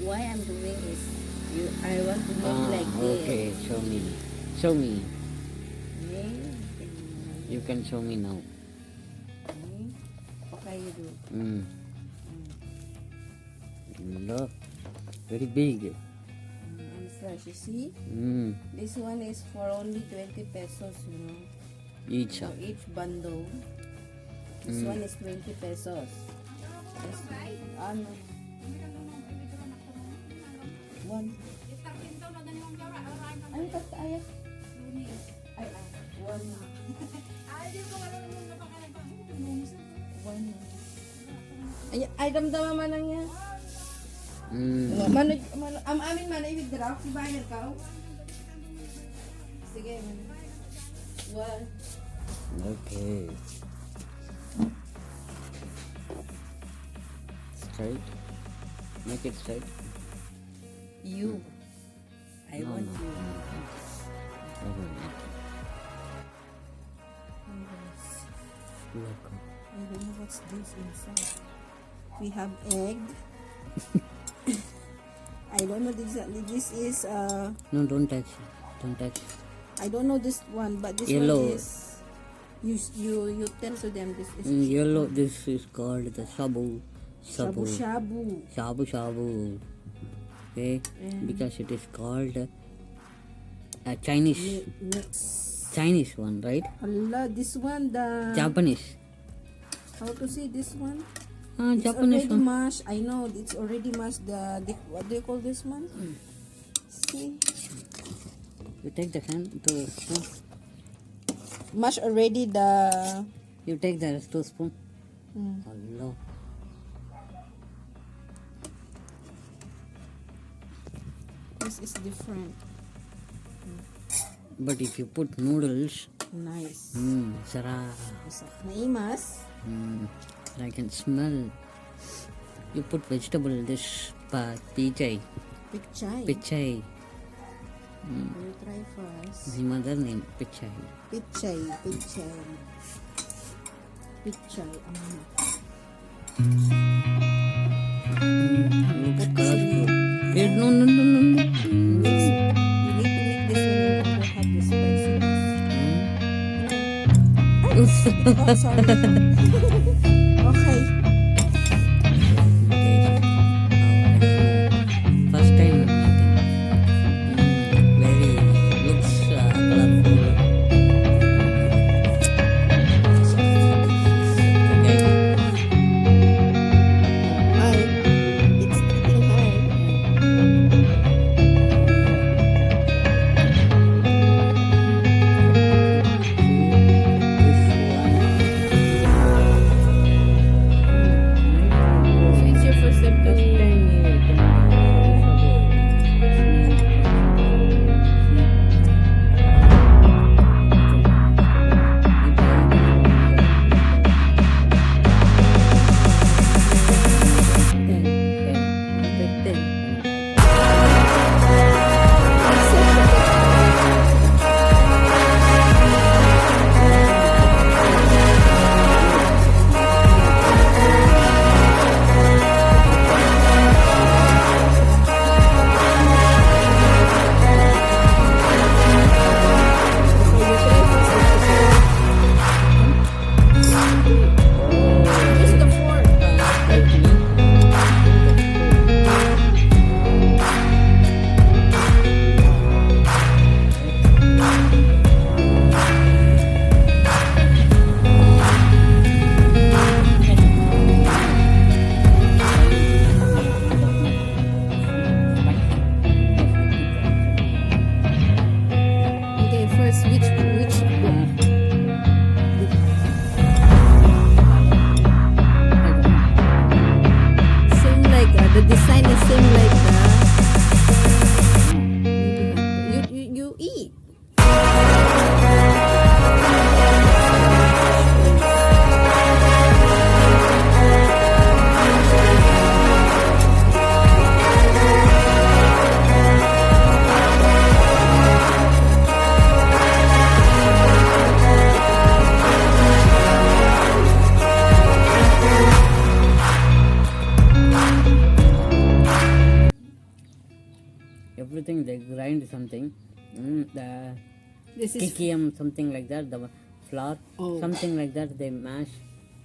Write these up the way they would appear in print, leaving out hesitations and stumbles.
why I'm doing is I want to make like this. Okay, show me. Show me. Okay. You can show me now. Okay. Okay, you do. Look, very big. And fresh, you see? This one is for only 20 pesos, you know. Each. So each bundle. This one is 20 pesos. This ano? One. Ano ka ayat? Ay, one. One. Ay, damdama man lang yan. Amin man ay withdraw. Si bayad ka. Sige. One. Okay. Straight. Make it straight. You. I No, want no. you. Okay. Yes. Look. I don't know what's this inside. We have egg. I don't know this is No, don't touch. Don't touch. I don't know this one, but this Yellow. one is you tell to them this is In yellow, this is called the Shabu-Shabu. Shabu-Shabu. Shabu-Shabu. Okay, And because it is called a Chinese one, right? Allah, this one the Japanese. how to say this one? It's Japanese already one. mashed. I know it's already mashed. The what do you call this one? See, You take the hand to spoon. mash already the. You take the two spoon. Mm. Allah. This is different. But if you put noodles, Nice. Sarah, Naimas. I can smell. You put vegetable, this pichai. Pichay. Pichai. You try first. My mother name Pichai. Pichay. Pichay. Pichay. You put colorful. No, no, no, no, no. You need to make this one and have the spiciness. Oh, sorry. Okay. First time I'm eating. Very looks colorful. Hi. It's getting high. So it's your first time to Use the fork. Okay, first which same like the design is same like the you eat. everything they grind something. The This is kikiam, something like that, the flour, Oh. something like that they mash.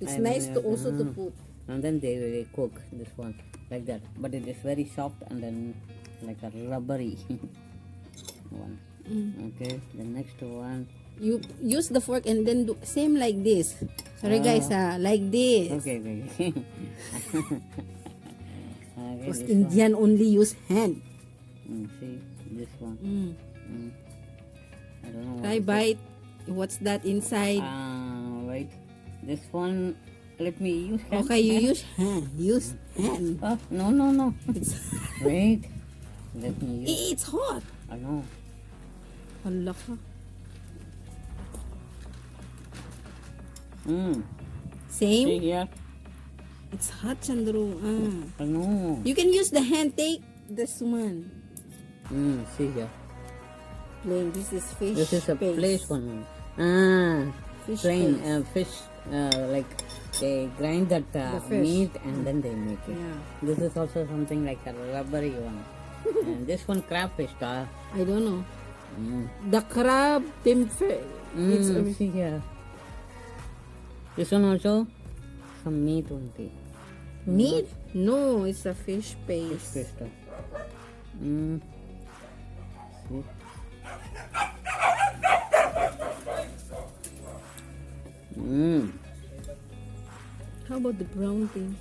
it's I nice mean, to also to put. and then they cook this one like that. But it is very soft and then like a rubbery one. Okay, the next one. You use the fork and then do same like this. Sorry guys, like this. Okay, okay. Okay, Because this Indian only use hand. one. See this one. I don't know. Try bite. What's that inside? Wait. This one. Let me use hand. Okay, you use hand. Use hand. Oh, no. Wait. Let me use. It's hot. I know. Hala ka. See Same? here. It's hot, Chandru. I know. You can use the hand. Take this one. See here. Plain. This is fish. This is a paste. place one. Fish Plain paste. fish. Like they grind that fish. meat and then they make it. Yeah. This is also something like a rubbery one. And this one crayfish. I don't know. Mm. The crab timfer. It's See here. This one also some meat only. meat? No, it's a fish paste. Fish stuff. See. How about the brown thing?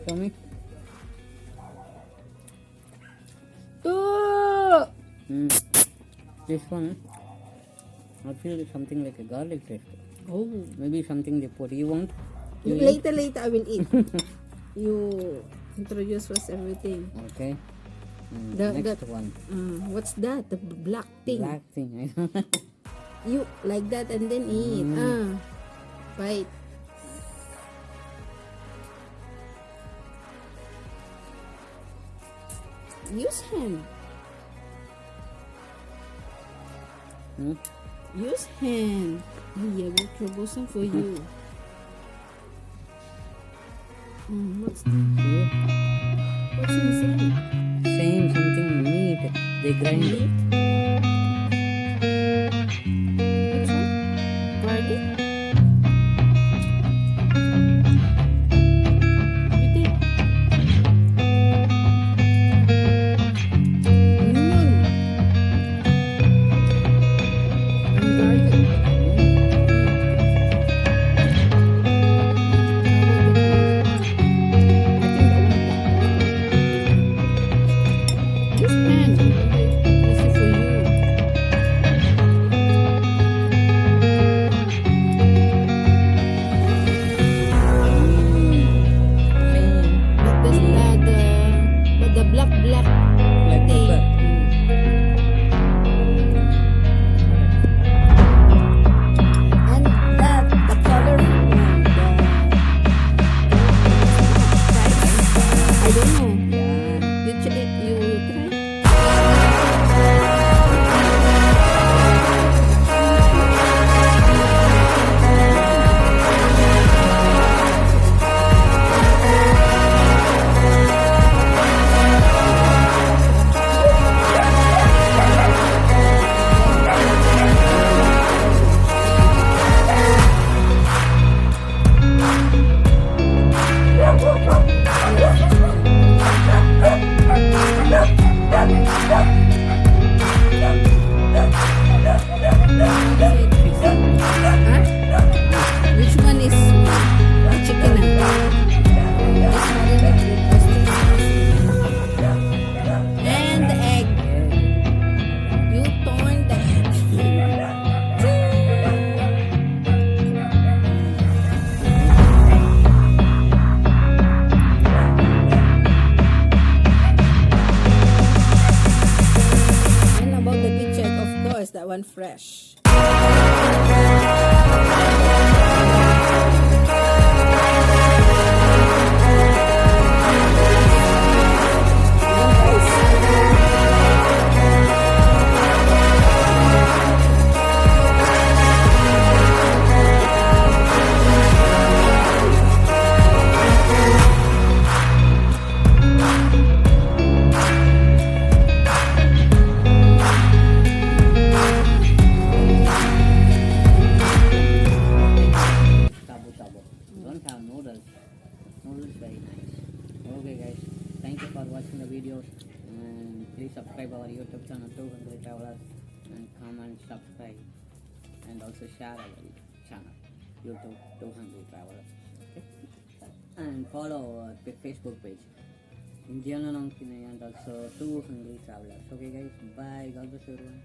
Show me. Oh! This one, I feel something like a garlic taste. Oh. Maybe something they put. You want? You Later, I will eat. You introduce us everything. Okay. Next one. What's that? The black thing. Black thing. I don't know. You like that and then eat. Bite. Use hand. Use hand. Yeah, we're troublesome for you. What's that? What's inside? Same something meat. They grind it. What's that? Garlic? You take. Onion. And garlic. This man, this is for you. But the black Like thing. pepper. And the colorful one. I don't know. You try. Which one is the chicken? And the egg. You torn the egg. And about the kitchen, of course, that one fresh. please subscribe our YouTube channel Twohungry Travelers and comment, subscribe, and also share our channel YouTube Twohungry Travelers. Okay? And follow our Facebook page Indiano and also Twohungry Travelers. Okay guys, bye. God bless everyone.